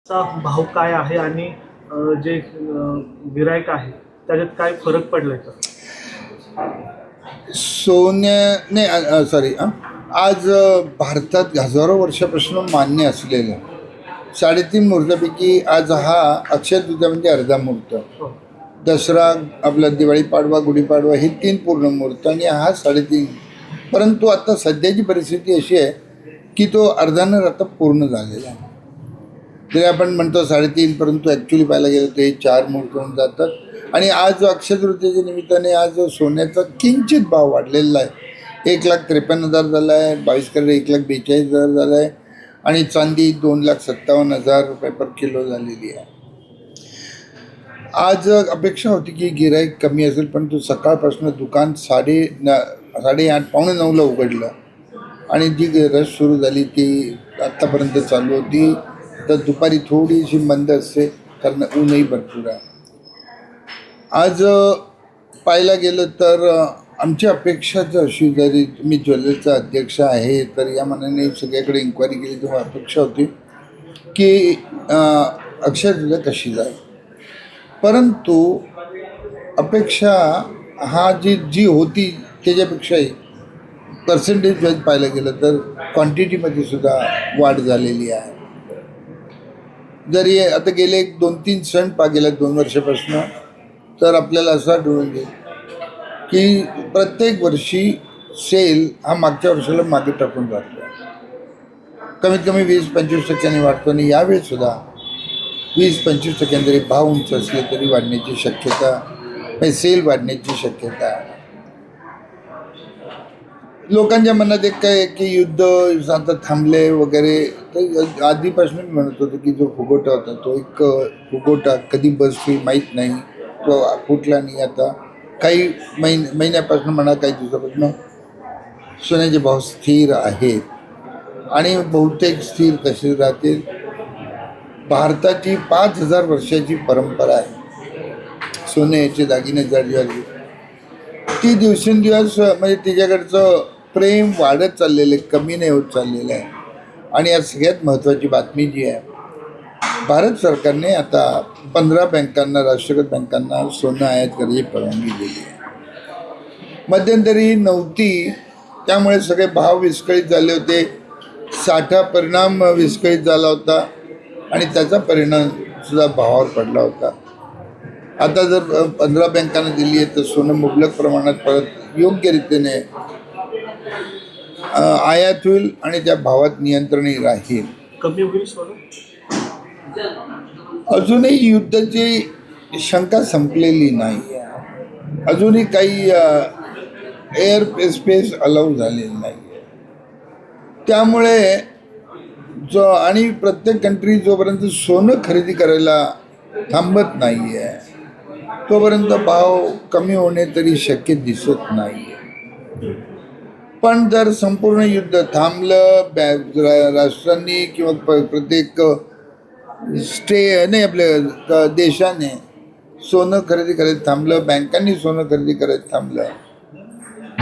चा भाव काय आहे आणि जे गिराईक आहे त्याच्यात काय फरक पडलाय का? सोन्याने सॉरी आज भारतात हजारो वर्षापासून मान्य असलेलं 3.5 मुहूर्तापैकी आज हा अक्षय तृतीया म्हणजे अर्धा मुहूर्त. हो. दसरा, आपला दिवाळी पाडवा, गुढीपाडवा हे 3 पूर्ण मुहूर्त आणि हा 3.5. परंतु आता सध्याची परिस्थिती अशी आहे की तो अर्धानं आता पूर्ण झालेला आहे. जरी आपण म्हणतो 3.5, परंतु ॲक्च्युली पाहायला गेलं तर हे 4 मुहूर्त होऊन जातात. आणि आज जो अक्षय तृतीयेच्या निमित्ताने आज सोन्याचा किंचित भाव वाढलेला आहे. 1,53,000 झाला आहे, 22 कॅरेट 1,42,000 झाला आहे आणि चांदी 2,57,000 रुपये पर किलो झालेली आहे. आज अपेक्षा होती की गिराईक कमी असेल, पण तो सकाळपासून दुकान 8:30 पावणे 9ला उघडलं आणि जी रश सुरू झाली ती आत्तापर्यंत चालू होती. तर दुपारी थोडीशी मंद असते कारण ऊनही भरपूर आहे. आज पाहायला गेलं तर आमची अपेक्षाच अशी, जरी मी ज्वेलरचा अध्यक्ष आहे तर या मनाने सगळ्याकडे इन्क्वायरी केली तेव्हा अपेक्षा होती की अक्षय तृतीया कशी जाईल. परंतु अपेक्षा जी होती त्याच्यापेक्षाही पर्सेंटेज वाईज पाहायला गेलं तर क्वांटिटीमध्ये सुद्धा वाढ झालेली आहे. जरी आता गेले 2-3 सण गेल्या 2 वर्षापासून तर आपल्याला असं आढळून येईल की प्रत्येक वर्षी सेल हा मागच्या वर्षाला मागे टाकून जातो. कमीत कमी 20-25% वाढतो आणि यावेळीसुद्धा 20-25% जरी भाव उंच असले तरी वाढण्याची शक्यता, म्हणजे सेल वाढण्याची शक्यता आहे. लोकांच्या मनात एक काय की युद्ध आता थांबले वगैरे, तर आधीपासून म्हणत होतो की जो फुगोटा होता तो एक फुगोटा कधी बस्ट होईल माहीत नाही, तो फुटला नाही. आता काही महिन्यापासून म्हणा, काही दिवसापासून सोन्याचे भाव स्थिर आहेत आणि बहुतेक स्थिर तसे राहतील. भारताची 5,000 वर्षाची परंपरा आहे सोन्याचे दागिने जडजडली. ती दिवसेंदिवस म्हणजे तिच्याकडचं प्रेम वाढत चाललेलं आहे, कमी नाही होत चाललेलं आहे. आणि या सगळ्यात महत्त्वाची बातमी जी आहे, भारत सरकारने आता 15 बँकांना, राष्ट्रीयकृत बँकांना सोनं आयात करायची परवानगी दिली आहे. मध्यंतरी नव्हती, त्यामुळे सगळे भाव विस्कळीत झाले होते. साठा परिणाम विस्कळीत झाला होता आणि त्याचा परिणाम सुद्धा भावावर पडला होता. आता जर 15 बँकांना दिली आहे तर सोनं मुबलक प्रमाणात परत योग्य रीतीने आयात होईल आणि त्या भावात नियंत्रणही राहील. कमी होईल सोनं? अजूनही युद्धाची शंका संपलेली नाही आहे. अजूनही काही एअर स्पेस अलाउ झालेली नाही आहे. त्यामुळे आणि प्रत्येक कंट्री जोपर्यंत सोनं खरेदी करायला थांबत नाही आहे तोपर्यंत भाव कमी होणे तरी शक्य दिसत नाही. पण जर संपूर्ण युद्ध थांबलं, राष्ट्रांनी किंवा प्रत्येक आपल्या देशाने सोनं खरेदी करायचं थांबलं, बँकांनी सोनं खरेदी करायचं थांबलं,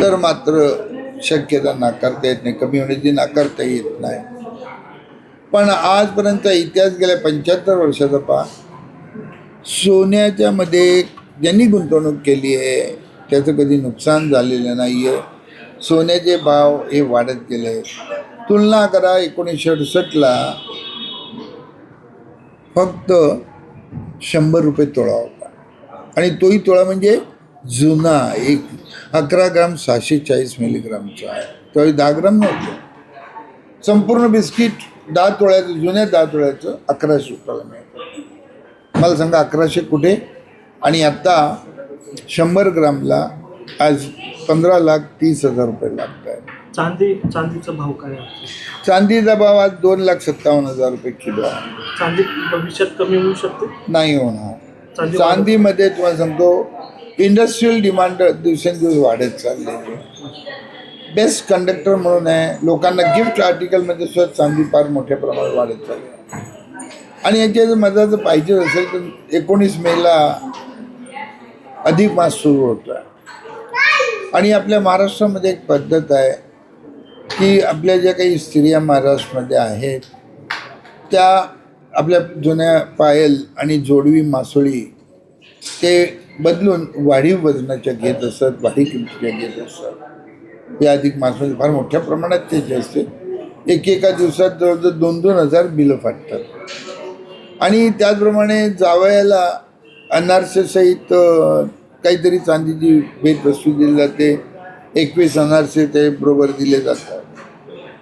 तर मात्र शक्यता नाकारता येत नाही, कमी होण्याची नाकारता येत नाही. पण आजपर्यंत इतिहास गेल्या 75 वर्षाचा पहा, सोन्याच्या मध्ये ज्यांनी गुंतवणूक केली आहे त्याचं कधी नुकसान झालेलं नाही आहे. सोन्याचे भाव हे वाढत गेले. तुलना करा, 1968ला फक्त 100 रुपये तोळा होता आणि तोही तोळा म्हणजे जुना, 11 ग्राम 640 मिलीग्रामचा आहे. त्यावेळी 10 ग्राम नव्हतं. संपूर्ण बिस्किट 10 तोळ्याचं, जुन्या 10 तोळ्याचं 1100 रुपयाला मिळतं. मला सांगा 1100 कुठे? आणि आत्ता 100 ग्रामला आज 15,30,000 रुपये लागत आहे. चांदीचा भाव काय आहे? चांदीचा भाव आज 2,57,000 रुपये किलो आहे. चांदी भविष्यात कमी होऊ शकते? नाही होणार. चांदीमध्ये तुम्हाला सांगतो, इंडस्ट्रीयल डिमांड दिवसेंदिवस वाढत चाललेली आहे. बेस्ट कंडक्टर म्हणून आहे, लोकांना गिफ्ट आर्टिकलमध्ये सुद्धा चांदी फार मोठ्या प्रमाणात वाढत चालली आहे. आणि याच्या जर माझा जर पाहिजे असेल तर 19 मेला अधिक मास सुरू होतो आहे. आणि आपल्या महाराष्ट्रामध्ये एक पद्धत आहे की आपल्या ज्या काही स्त्रिया महाराष्ट्रामध्ये आहेत त्या आपल्या जुन्या पायल आणि जोडवी मासोळी ते बदलून वाढीव वजनाच्या घेत असतात, वाढीव किमतीच्या घेत असतात. या अधिक मासामध्ये फार मोठ्या प्रमाणात त्याचे असते. एका दिवसात जवळजवळ 2,000 बिलं फाटतात. आणि त्याचप्रमाणे जावयाला अनारसेसहित काहीतरी चांदीची भेटवस्तू दिली जाते. 21 अनारसे ते बरोबर दिले जातात.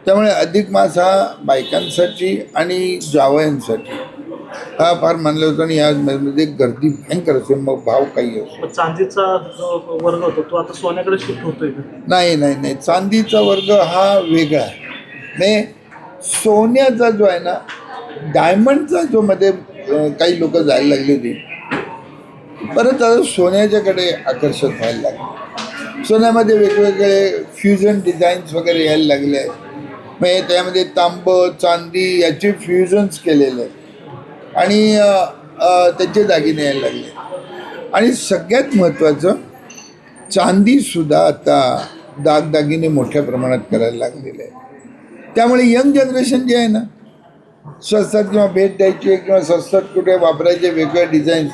त्यामुळे अधिक मास हा बायकांसाठी आणि जावयांसाठी हा फार मानला होता. आणि यामध्ये गर्दी भयंकर असते, मग भाव काही असतो. मग चांदीचा जो वर्ग होतो तो आता सोन्याकडे शिफ्ट होतोय का? नाही, चांदीचा वर्ग हा वेगळा आहे. नाही, सोन्याचा जो आहे ना, डायमंडचा जो मध्ये काही लोक जायला लागली होती, परत आता सोन्याच्याकडे आकर्षित व्हायला लागले. सोन्यामध्ये वेगवेगळे फ्युजन डिझाईन्स वगैरे यायला लागले आहेत. म्हणजे त्यामध्ये तांबं चांदी याचे फ्युजन्स केलेले आहेत आणि त्याचे दागिने यायला लागले. आणि सगळ्यात महत्त्वाचं, चांदीसुद्धा आता दागदागिने मोठ्या प्रमाणात करायला लागलेले आहे. त्यामुळे यंग जनरेशन जे आहे ना, स्वस्तात किंवा भेट द्यायची किंवा स्वस्तात कुठे वापरायचे वेगळे डिझाईन्स,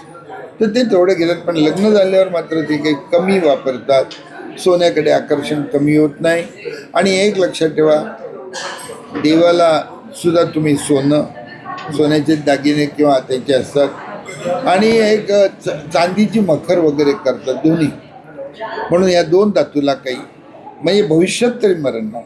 तर ते तेवढे घेतात. पण लग्न झाल्यावर मात्र ते काही कमी वापरतात. सोन्याकडे आकर्षण कमी होत नाही. आणि एक लक्षात ठेवा, देवाला सुद्धा तुम्ही सोन्याचे दागिने किंवा त्याचे असतात. आणि एक चांदीची मखर वगैरे करतात दोन्ही. म्हणून या 2 धातूला काही म्हणजे भविष्यात तरी मरण नाही.